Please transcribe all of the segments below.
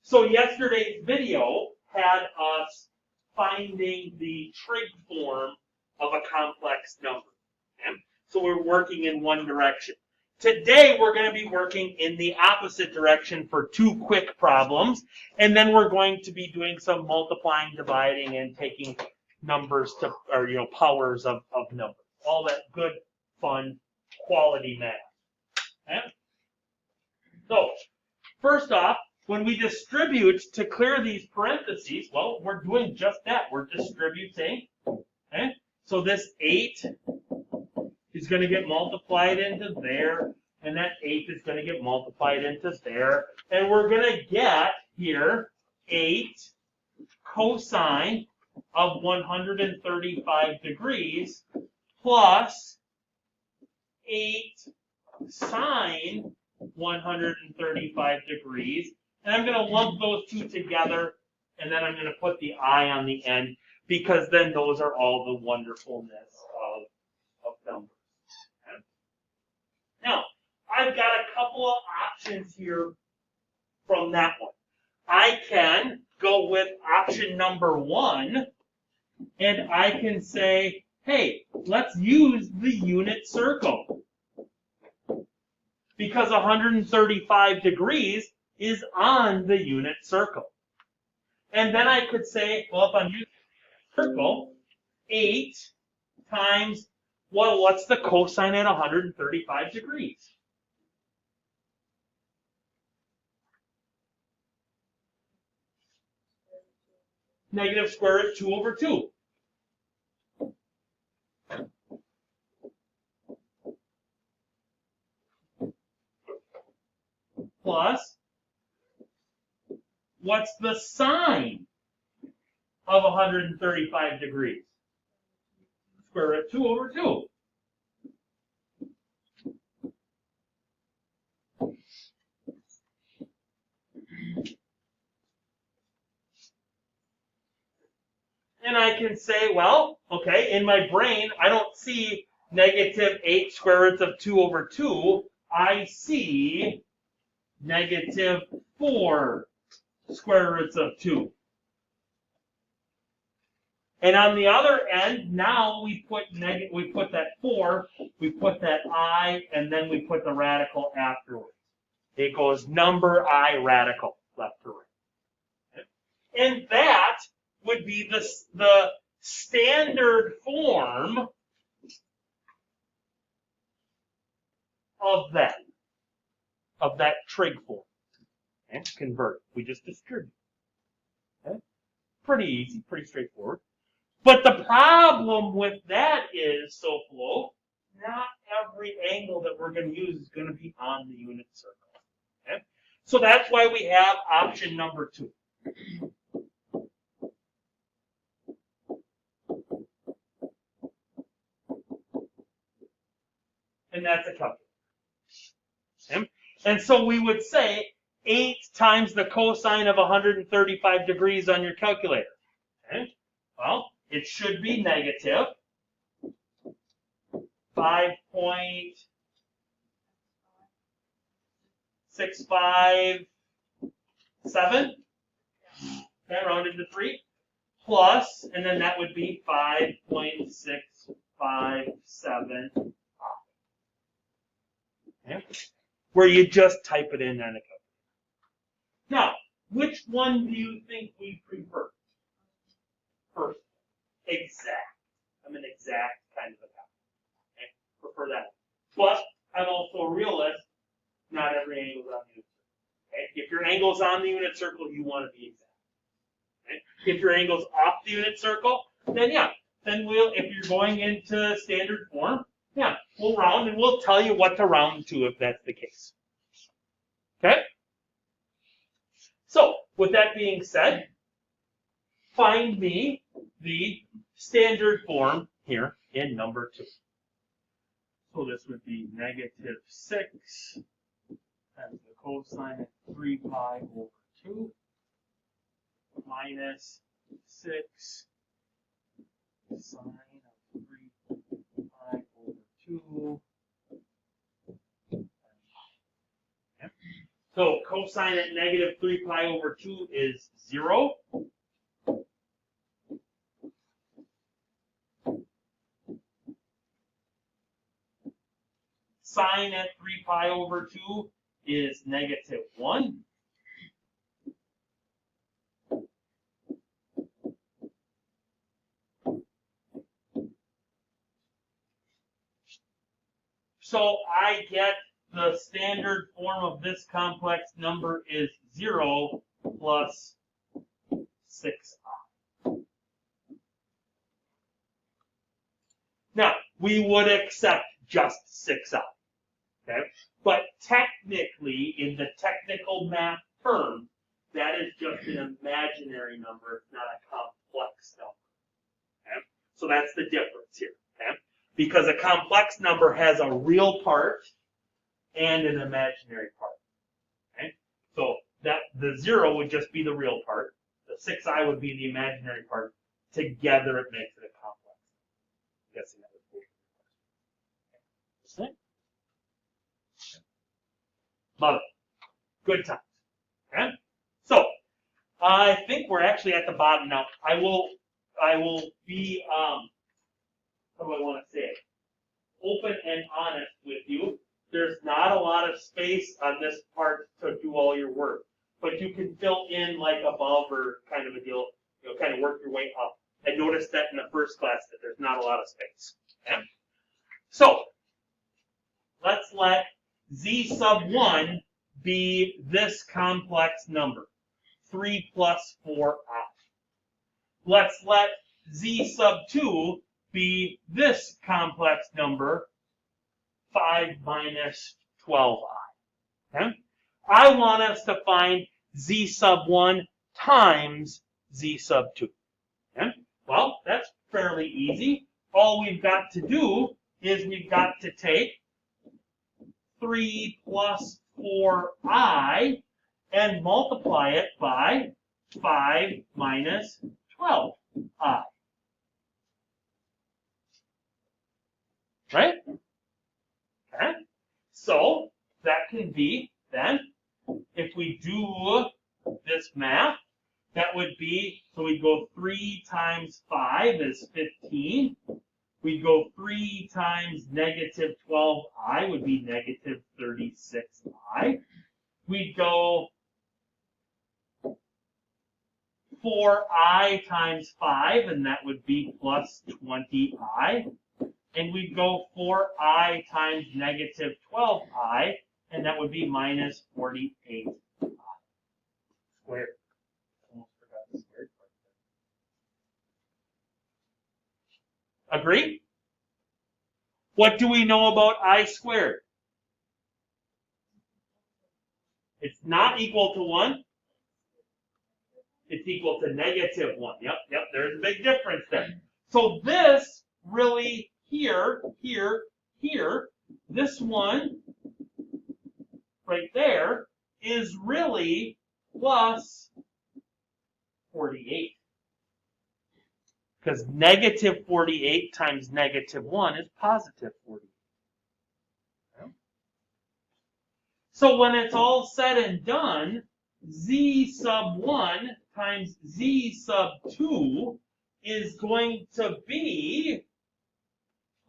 So yesterday's video had us finding the trig form of a complex number. Okay? So we're working in one direction. Today we're going to be working in the opposite direction for two quick problems, and then we're going to be doing some multiplying, dividing, and taking numbers to, or powers of numbers. All that good, fun, quality math. Okay? So, first off, when we distribute to clear these parentheses, well, we're doing just that. We're distributing. Okay? So this 8 is going to get multiplied into there, and that 8 is going to get multiplied into there. And we're going to get here 8 cosine of 135 degrees plus 8 sine 135 degrees. And I'm going to lump those two together, and then I'm going to put the I on the end, because then those are all the wonderfulness of numbers. Okay? Now, I've got a couple of options here from that one. I can go with option number 1, and I can say, hey, let's use the unit circle, because 135 degrees is on the unit circle. And then I could say, well, if I'm using the circle, 8 times, well, what's the cosine at 135 degrees? Negative square root 2 over 2. Plus, what's the sine of 135 degrees? Square root 2 over 2. And I can say, well, okay, in my brain, I don't see negative 8 square roots of 2 over 2. I see negative 4 square roots of 2. And on the other end, now we put that 4, we put that I, and then we put the radical afterwards. It goes number I radical, left to right. Okay? And that would be the standard form of that trig form. Okay? Convert. We just distribute. Okay? Pretty easy, pretty straightforward. But the problem with that is, SoFlo, not every angle that we're going to use is going to be on the unit circle. Okay? So that's why we have option number 2. And that's a calculator. Okay? And so we would say 8 times the cosine of 135 degrees on your calculator. Okay? Well, it should be negative 5.657, okay, rounded to 3, plus, and then that would be 5.657, okay, where you just type it in on a calculator. Now, which one do you think we prefer? First, exact. I'm an exact kind of a guy. Okay? Prefer that. But I'm also a realist. Not every angle is on the unit circle. Okay? If your angle is on the unit circle, you want to be exact. Okay? If your angle is off the unit circle, then yeah. Then if you're going into standard form, yeah, we'll round, and we'll tell you what to round to if that's the case. Okay? So, with that being said, find me the standard form here in number 2. So this would be negative 6 times the cosine of 3 pi over 2 minus 6 sine of 3 pi over 2. Okay. So cosine at negative 3 pi over 2 is 0. Sine at 3 pi over 2 is negative 1. So I get the standard form of this complex number is 0 plus 6i. Now, we would accept just 6i. Okay? But technically, in the technical math term, that is just an imaginary number. It's not a complex number. Okay? So that's the difference here. Okay? Because a complex number has a real part and an imaginary part. Okay? So that the 0 would just be the real part. The 6i would be the imaginary part. Together, it makes it a complex. I'm guessing that was cool. Love it. Good times. Okay? So, I think we're actually at the bottom now. I will be, how do I want to say it? Open and honest with you. There's not a lot of space on this part to do all your work. But you can fill in like above or kind of a deal, kind of work your way up. I noticed that in the first class that there's not a lot of space. Okay? So, let's let z sub 1 be this complex number, 3 plus 4i. Let's let z sub 2 be this complex number, 5 minus 12i. Okay? I want us to find z sub 1 times z sub 2. Okay? Well, that's fairly easy. All we've got to do is we've got to take 3 plus 4i and multiply it by 5 minus 12i. Right? Okay? So that can be then, if we do this math, that would be, so we go 3 times 5 is 15. We go 3 times negative 12i would be negative 36i. We go 4i times 5, and that would be plus 20i. And we go 4i times negative 12i, and that would be minus 48i squared. Almost forgot the squared part. Agree? What do we know about I squared? It's not equal to 1. It's equal to negative 1. Yep, there's a big difference there. So this really, here, this one right there is really plus 48. Because negative 48 times negative 1 is positive 48. Okay. So when it's all said and done, z sub 1 times z sub 2 is going to be,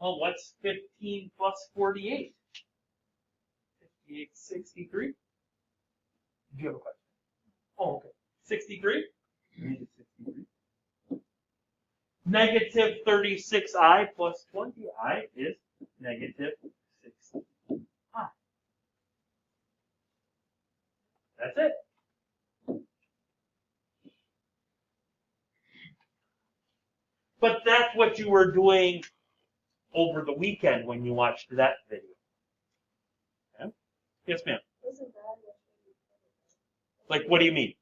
well, what's 15 plus 48? 58, 63? Did you have a question? Oh, okay. 63? Negative 36i plus 20i is negative 60i. That's it. But that's what you were doing over the weekend when you watched that video. Okay? Yes, ma'am. Like, what do you mean?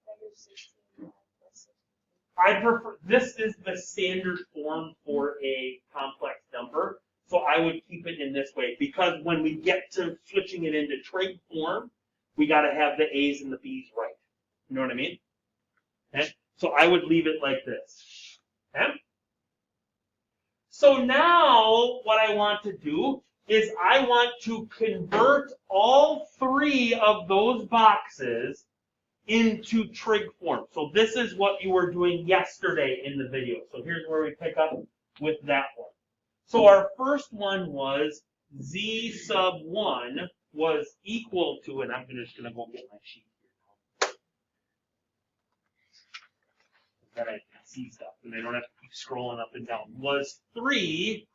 I prefer, this is the standard form for a complex number, so I would keep it in this way, because when we get to switching it into trig form, we got to have the a's and the b's right. You know what I mean? Okay? So I would leave it like this. Okay? So now what I want to do, is I want to convert all three of those boxes into trig form. So this is what you were doing yesterday in the video. So here's where we pick up with that one. So our first one was z sub 1 was equal to, and I'm just going to go get my sheet here now, that I can see stuff, and I don't have to keep scrolling up and down, was 3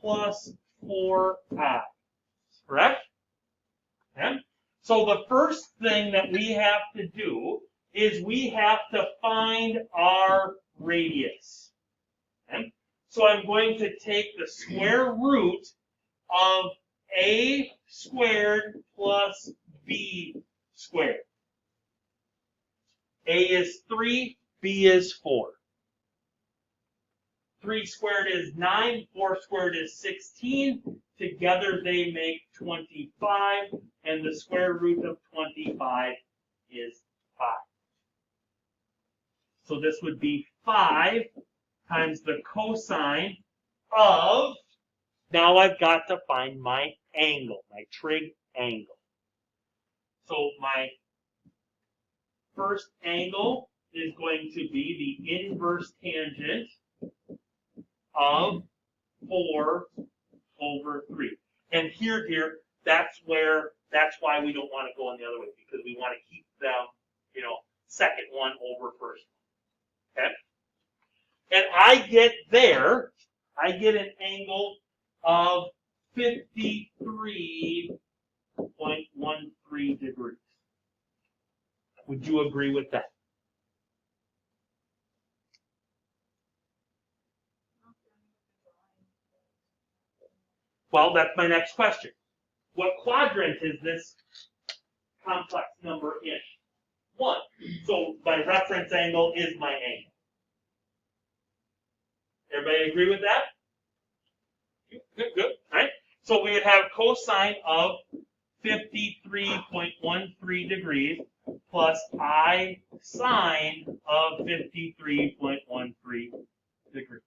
plus 4i, correct? Okay? So the first thing that we have to do is we have to find our radius. Okay? So I'm going to take the square root of a squared plus b squared. A is 3, b is 4. 3 squared is 9, 4 squared is 16. Together they make 25, and the square root of 25 is 5. So this would be 5 times the cosine of, now I've got to find my angle, my trig angle. So my first angle is going to be the inverse tangent of 4 over 3. And here, dear, that's why we don't want to go on the other way, because we want to keep them, second one over first one. Okay? And I get an angle of 53.13 degrees. Would you agree with that? Well, that's my next question. What quadrant is this complex number in? 1. So my reference angle is my angle. Everybody agree with that? Good. All right. So we would have cosine of 53.13 degrees plus I sine of 53.13 degrees.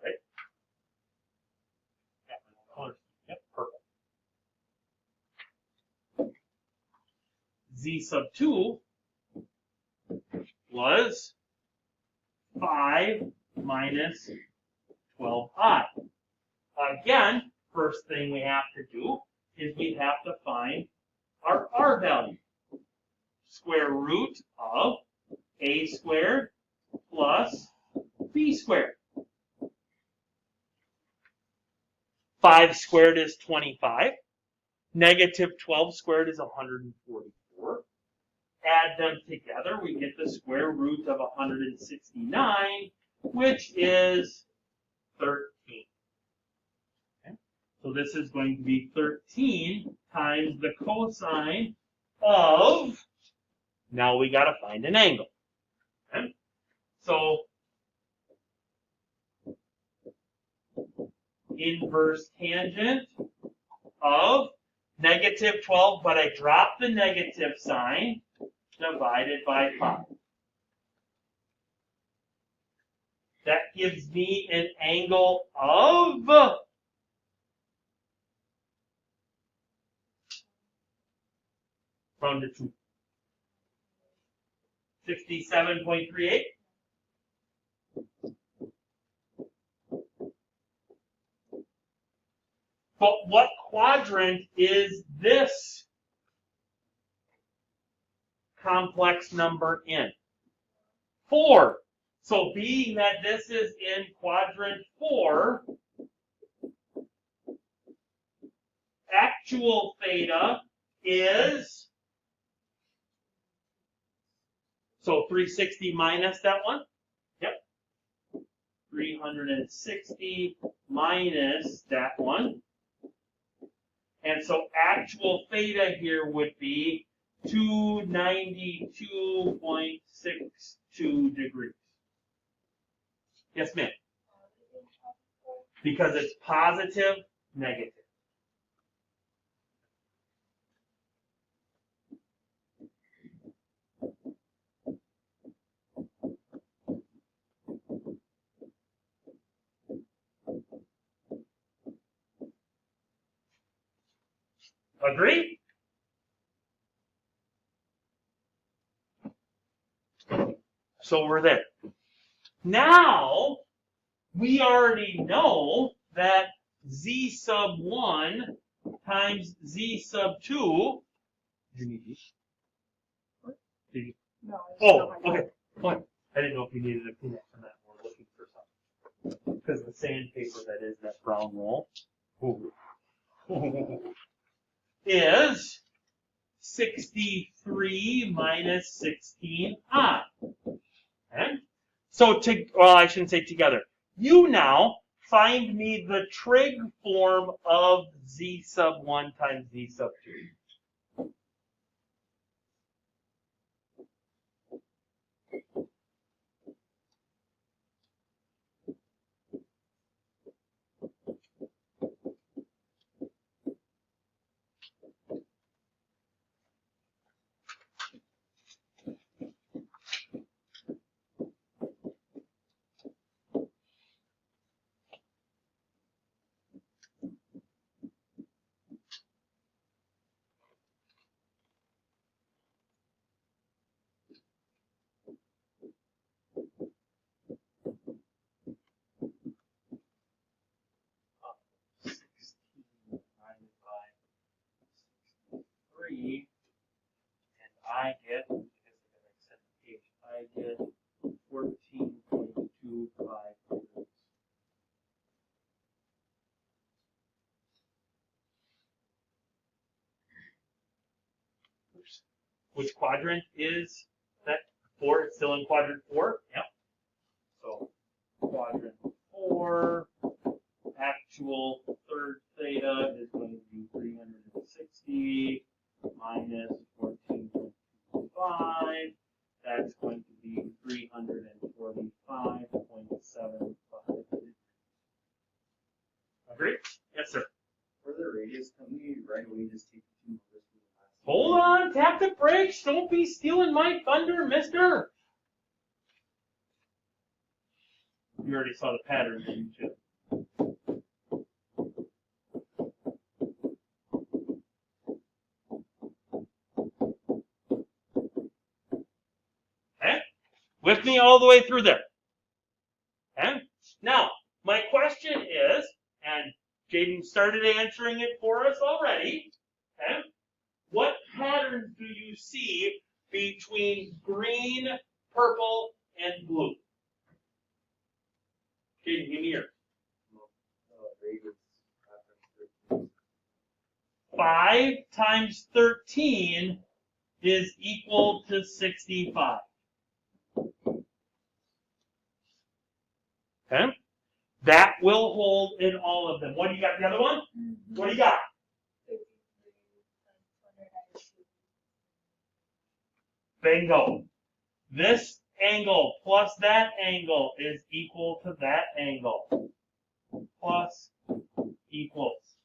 Right? Yep, perfect. Z sub 2 was 5 minus 12i. Again, first thing we have to do is we have to find our r value. Square root of a squared plus b squared. 5 squared is 25. Negative 12 squared is 144. Add them together, we get the square root of 169, which is 13. Okay? So this is going to be 13 times the cosine of, now we got to find an angle. Okay? So inverse tangent of negative 12, but I dropped the negative sign, divided by 5. That gives me an angle of round to 2. 67.38. But what quadrant is this complex number in? 4. So being that this is in quadrant 4, actual theta is, so 360 minus that one? Yep. 360 minus that one. And so actual theta here would be 292.62 degrees. Yes, ma'am? Because it's positive, negative. Agree? So we're there. Now, we already know that z sub 1 times z sub 2. Do you need these? No. Oh, okay. Fine. I didn't know if you needed a peanut from that. We're looking for something. Because the sandpaper that is that brown roll is 63 minus 16i. Okay? So, well, I shouldn't say together. You now find me the trig form of z sub 1 times z sub 2. And I get, I get 14.25. Which quadrant is that? 4? It's still in quadrant 4? Yep. So quadrant 4, actual third theta is going to be 360 minus 14.25. That's going to be 345.75. Agree? Yes, sir. For the radius, can we right away just take the 2 numbers from the last? Hold on, tap the brakes. Don't be stealing my thunder, mister. You already saw the pattern, didn't you? Okay? With me all the way through there. Okay? Now, my question is, and Jaden started answering it for us already, okay? What patterns do you see between green, purple, and blue? Jaden, give me yours. Radius. 5 times 13 is equal to 65. Okay? That will hold in all of them. What do you got? The other one? What do you got? Bingo. This angle plus that angle is equal to that angle. Plus equals.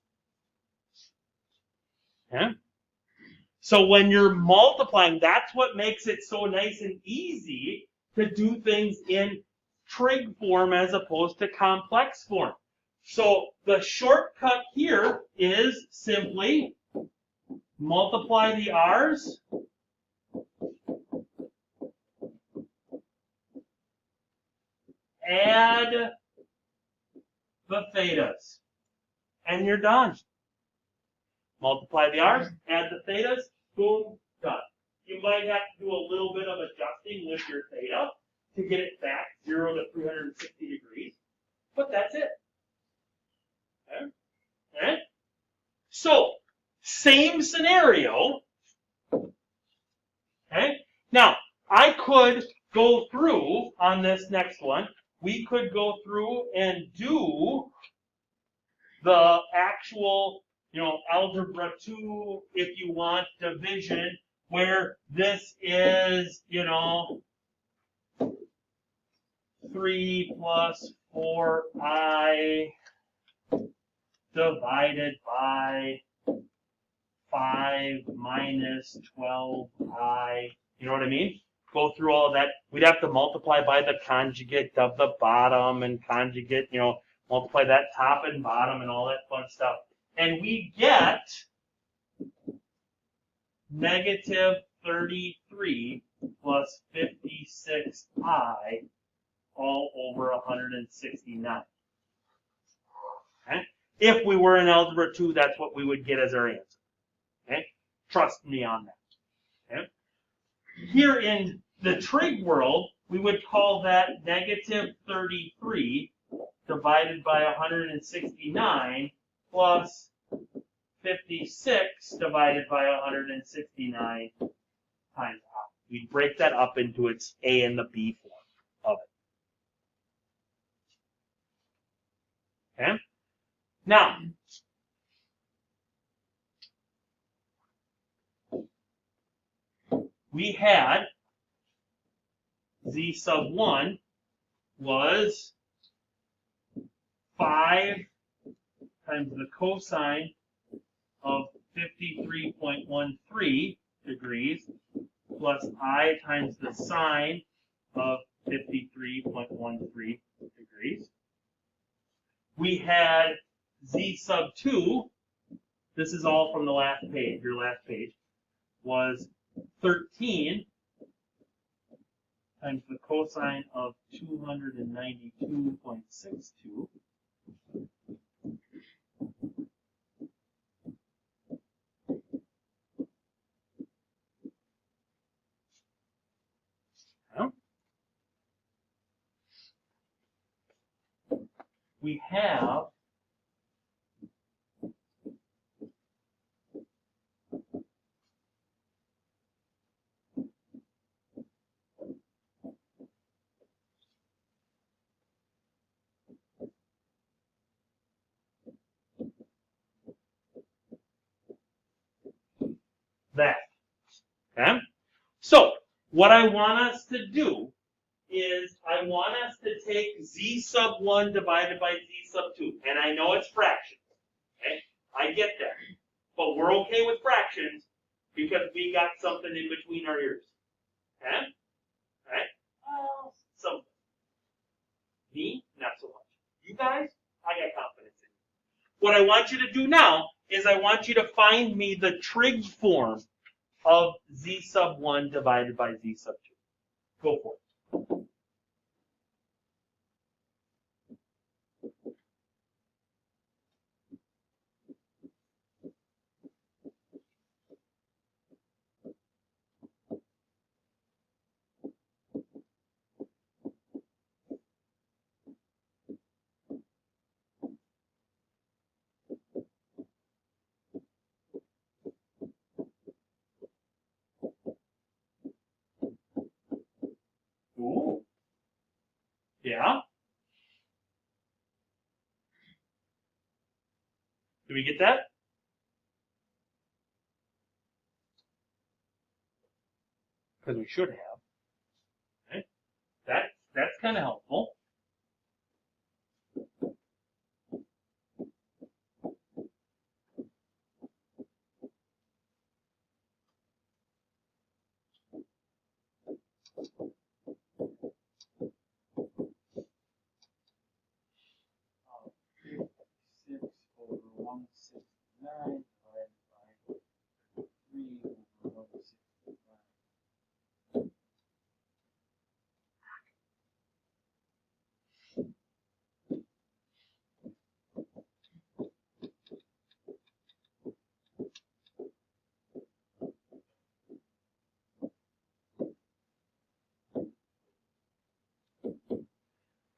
Okay? So when you're multiplying, that's what makes it so nice and easy to do things in trig form as opposed to complex form. So the shortcut here is simply multiply the r's add the thetas, and you're done. Multiply the r's, add the thetas, boom, done. You might have to do a little bit of adjusting with your theta to get it back 0 to 360 degrees, but that's it. Okay? Okay? So, same scenario. Okay? Now, I could go through on this next one. We could go through and do the actual, algebra 2, if you want, division, where this is, 3 plus 4i divided by 5 minus 12i. You know what I mean? Go through all of that. We'd have to multiply by the conjugate of the bottom and conjugate, multiply that top and bottom and all that fun stuff. And we get negative 33 plus 56i all over 169. Okay? If we were in Algebra 2, that's what we would get as our answer. Okay? Trust me on that. Okay? Here in the trig world, we would call that negative 33 divided by 169 plus 56 divided by 169 times I. We break that up into its A and the B form of it. Okay? Now, we had z sub 1 was 5 times the cosine of 53.13 degrees plus I times the sine of 53.13 degrees. We had z sub 2, this is all from the last page, your last page, was 13 times the cosine of 292.62. We have that. Okay? So, what I want us to do is I want us to take z sub 1 divided by z sub 2. And I know it's fractions. Okay? I get that. But we're okay with fractions because we got something in between our ears. Okay? Alright? Something. Me? Not so much. You guys? I got confidence in you. What I want you to do now is I want you to find me the trig form of z sub 1 divided by z sub 2. Go for it. Ooh. Yeah? Do we get that? Because we should have. Okay? That's kind of helpful.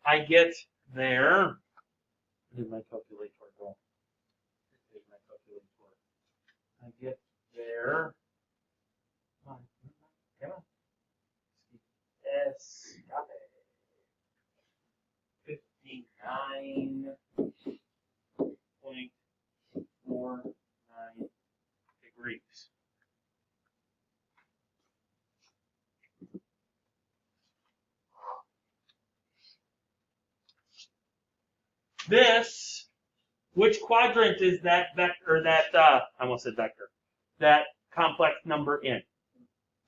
I get there. Where did my calculator go? Here's my calculator. I get there. Come on. Come on. S. Got it. 59.49 degrees. This, which quadrant is that vector, I almost said vector, that complex number in?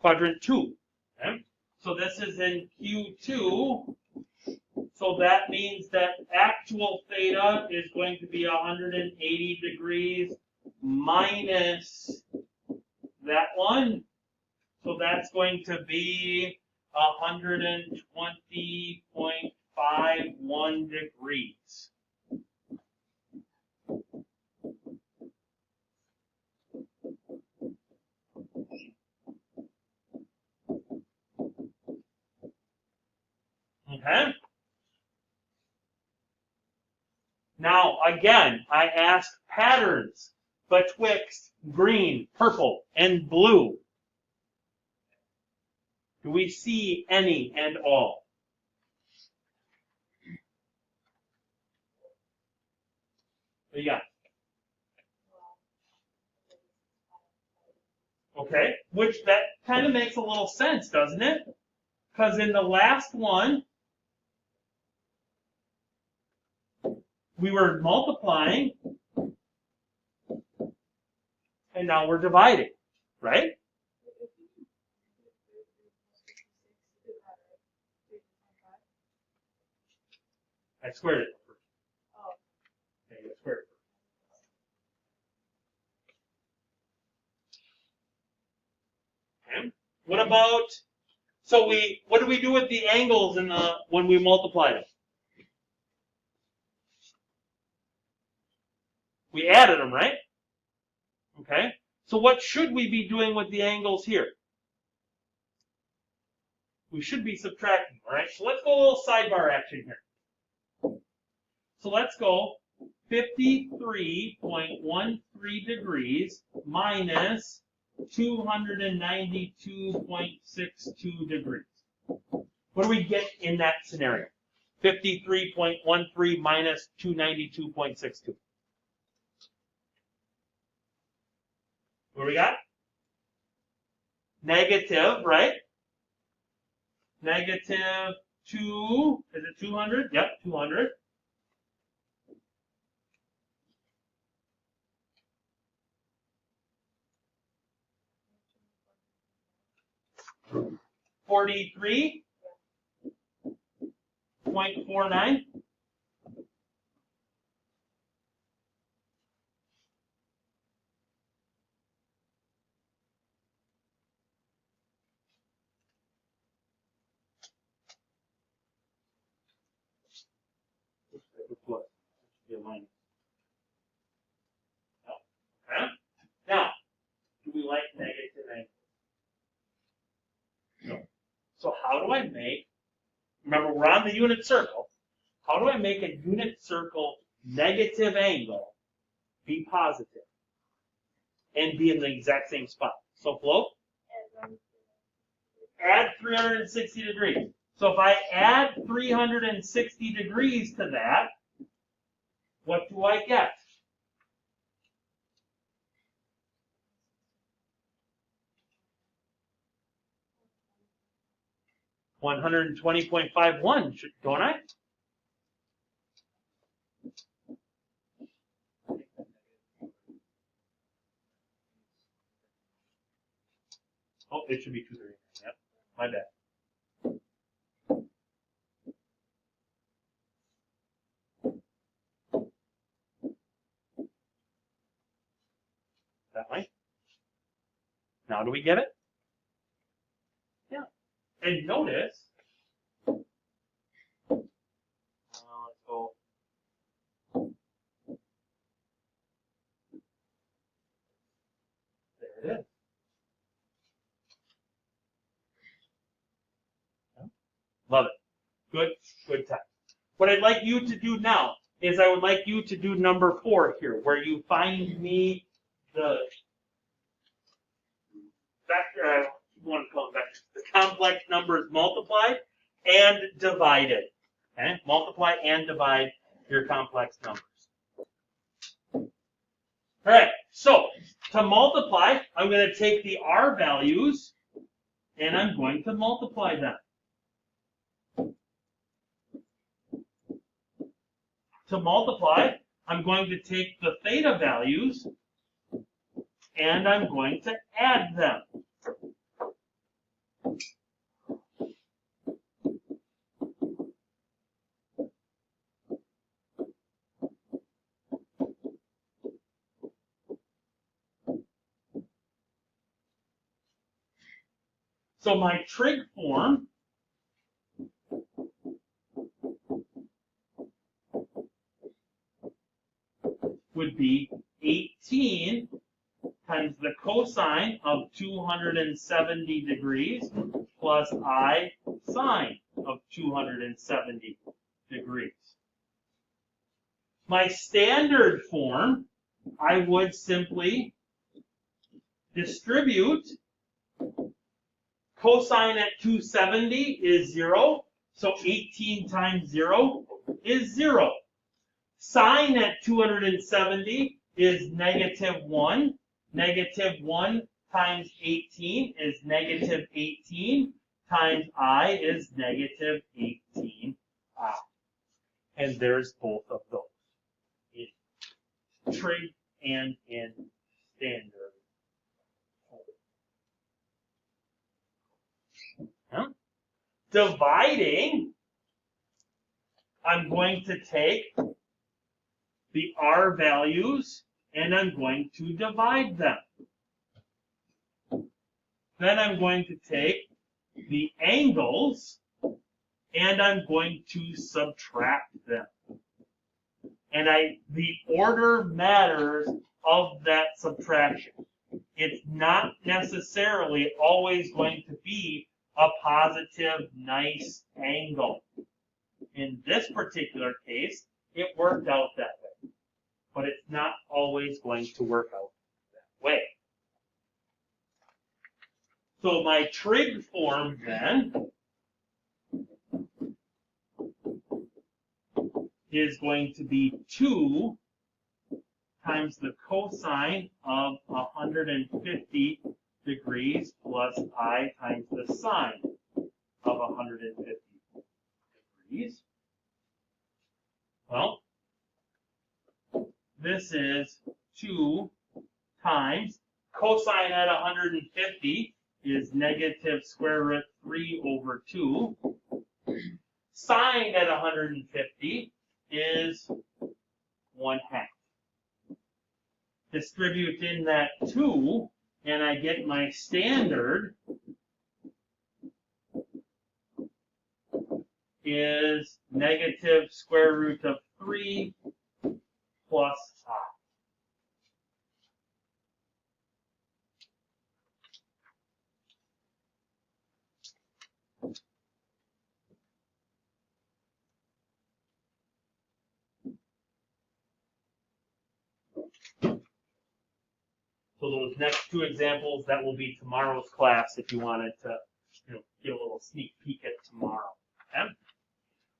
Quadrant 2. Okay? So this is in Q2. So that means that actual theta is going to be 180 degrees minus that one. So that's going to be 120.51 degrees. Okay? Now, again, I ask patterns betwixt green, purple, and blue. Do we see any and all? What do you got? Okay, which that kind of makes a little sense, doesn't it? Because in the last one, we were multiplying, and now we're dividing, right? I squared it first. Okay, I squared it first. Okay. What about, so what do we do with the angles in when we multiply them? We added them, right? Okay. So what should we be doing with the angles here? We should be subtracting, all right? So let's go a little sidebar action here. So let's go 53.13 degrees minus 292.62 degrees. What do we get in that scenario? 53.13 minus 292.62. What do we got? Negative, right? Negative 2, is it 200? Yep, 200. $43.49. Okay. Now, do we like negative angles? No. So how do I make, remember we're on the unit circle, how do I make a unit circle negative angle be positive and be in the exact same spot? So Flo? Add 360 degrees. So if I add 360 degrees to that, what do I get? $120.51, don't I? Oh, it should be 239. Yep, my bad. That way. Now do we get it? Yeah. And notice, let's go. There it is. Love it. Good time. What I'd like you to do now is I would like you to do number 4 here, where you find me the vector, the complex numbers multiplied and divided. Okay? Multiply and divide your complex numbers. All right, so to multiply, I'm going to take the R values and I'm going to multiply them. To multiply, I'm going to take the theta values and I'm going to add them. So my trig form would be 18 times the cosine of 270 degrees plus I sine of 270 degrees. My standard form, I would simply distribute. Cosine at 270 is 0, so 18 times 0 is 0. Sine at 270 is negative 1. Negative 1 times 18 is negative 18 times I is negative 18I. And there's both of those in trig and in standard. Huh? Dividing, I'm going to take the R values and I'm going to divide them. Then I'm going to take the angles and I'm going to subtract them. And the order matters of that subtraction. It's not necessarily always going to be a positive, nice angle. In this particular case, it worked out that way. But it's not always going to work out that way. So my trig form then is going to be 2 times the cosine of 150 degrees plus I times the sine of 150 degrees. Well, this is 2 times cosine at 150 is negative square root 3 over 2. Sine at 150 is 1/2. Distribute in that 2, and I get my standard is negative square root of 3 plus I. So those next two examples, that will be tomorrow's class if you wanted to get a little sneak peek at tomorrow. Okay?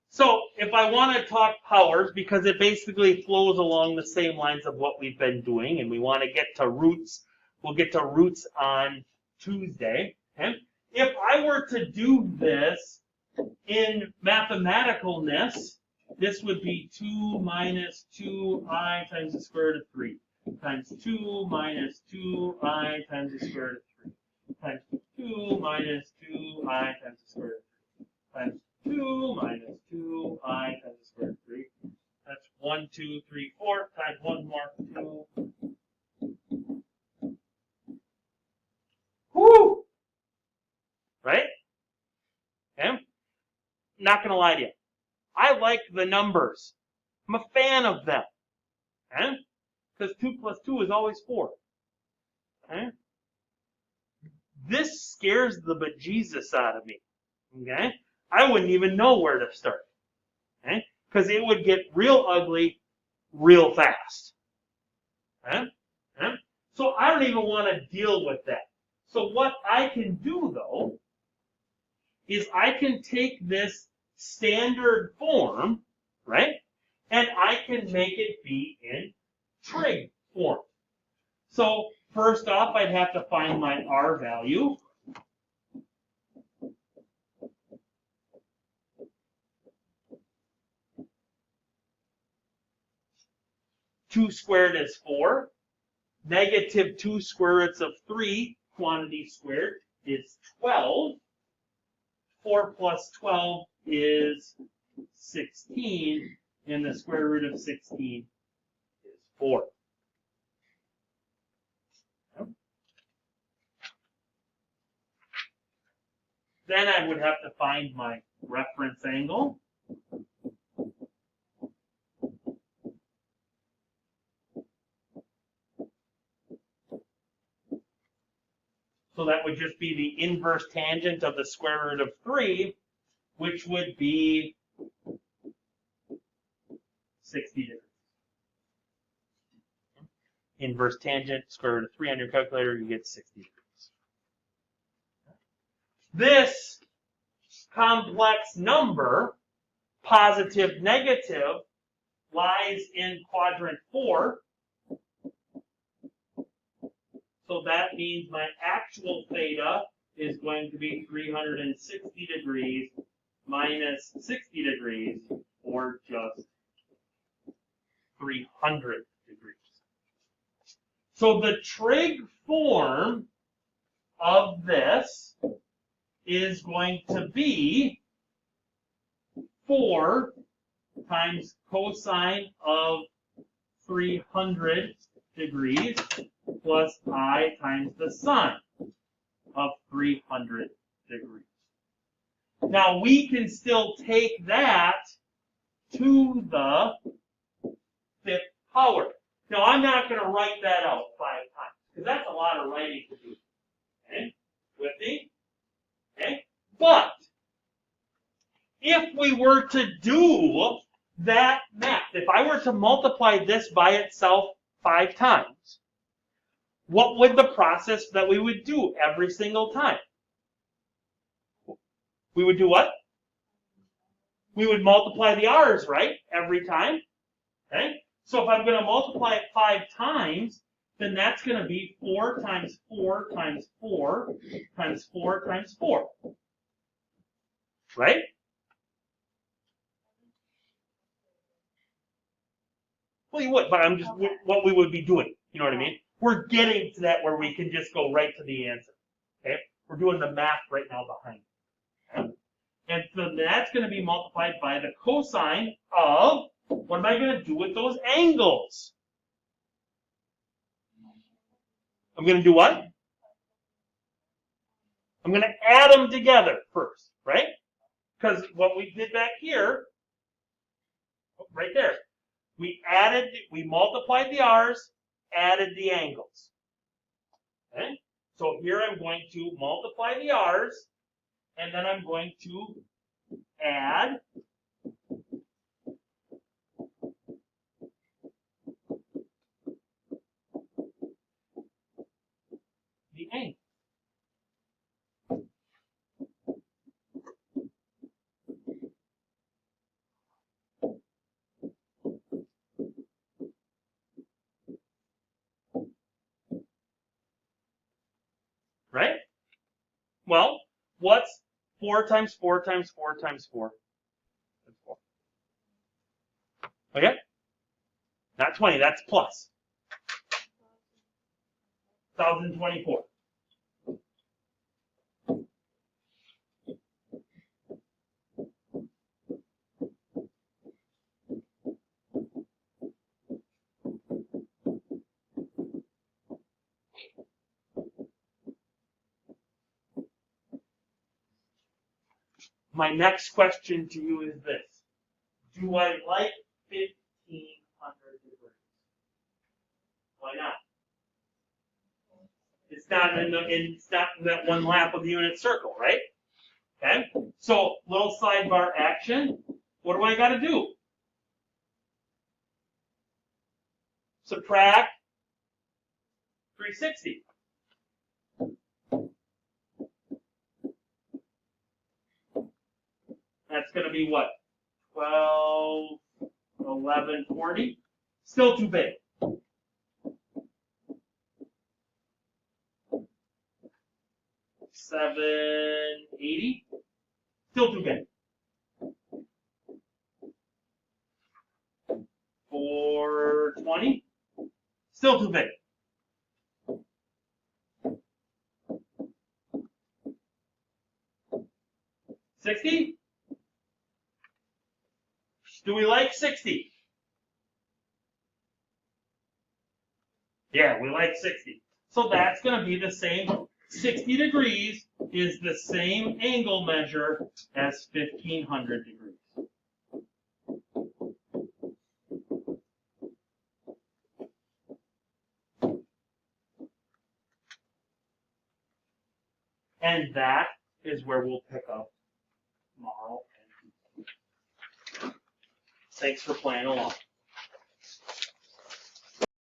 So if I want to talk powers, because it basically flows along the same lines of what we've been doing, and we want to get to roots, we'll get to roots on Tuesday. Okay? If I were to do this in mathematicalness, this would be 2 minus 2I times the square root of 3. Times 2 minus 2I times the square root of 3. Times 2 minus 2I times the square root of 3. Times 2 minus 2I times the square root of 3. That's 1, 2, 3, 4. Times 1 more 2. Whoo! Right? Okay? Not going to lie to you. I like the numbers. I'm a fan of them. Okay? Because 2 plus 2 is always 4. Okay? This scares the bejesus out of me. Okay? I wouldn't even know where to start. Okay? Because it would get real ugly real fast. Okay? Okay? So I don't even want to deal with that. So what I can do, though, is I can take this standard form, right? And I can make it be in trig form. So first off, I'd have to find my R value. Two squared is 4. Negative 2 square roots of 3, quantity squared, is 12. 4 plus 12 is 16, and the square root of 16 is 4. Then I would have to find my reference angle. So that would just be the inverse tangent of the square root of 3, which would be 60 degrees. Inverse tangent, square root of 3 on your calculator, you get 60 degrees. This complex number, positive, negative, lies in quadrant 4. So that means my actual theta is going to be 360 degrees minus 60 degrees, or just 300 degrees. So the trig form of this is going to be 4 times cosine of 300 degrees plus I times the sine of 300 degrees. Now we can still take that to the 5th power. Now I'm not going to write that out 5 times, because that's a lot of writing to do. Okay? With me? Okay? But if we were to do that math, if I were to multiply this by itself 5 times, what would the process that we would do every single time? We would do what? We would multiply the r's, right? Every time. Okay? So if I'm going to multiply it 5 times, then that's going to be 4 times 4 times 4 times 4 times 4. Right? Well, you would, but I'm just what we would be doing. You know what I mean? We're getting to that where we can just go right to the answer. Okay? We're doing the math right now behind it. Okay? And so that's going to be multiplied by the cosine of, what am I going to do with those angles? I'm going to do what? I'm going to add them together first, right? Because what we did back here, right there, we multiplied the r's, added the angles. Okay? So here I'm going to multiply the r's, and then I'm going to add the angle. Right? Well, what's 4 times 4 times 4 times 4? That's 4. Okay? Not 20, that's plus. 1,024. My next question to you is this. Do I like 1,500 degrees? Why not? It's not in that one lap of the unit circle, right? Okay? So, little sidebar action. What do I got to do? Subtract 360. That's going to be what? 12, 11, 40? Still too big. 780? Still too big. 420? Still too big. 60? Do we like 60? Yeah, we like 60. So that's going to be the same 60 degrees is the same angle measure as 1500 degrees. And that is where we'll pick up tomorrow. Thanks for playing along.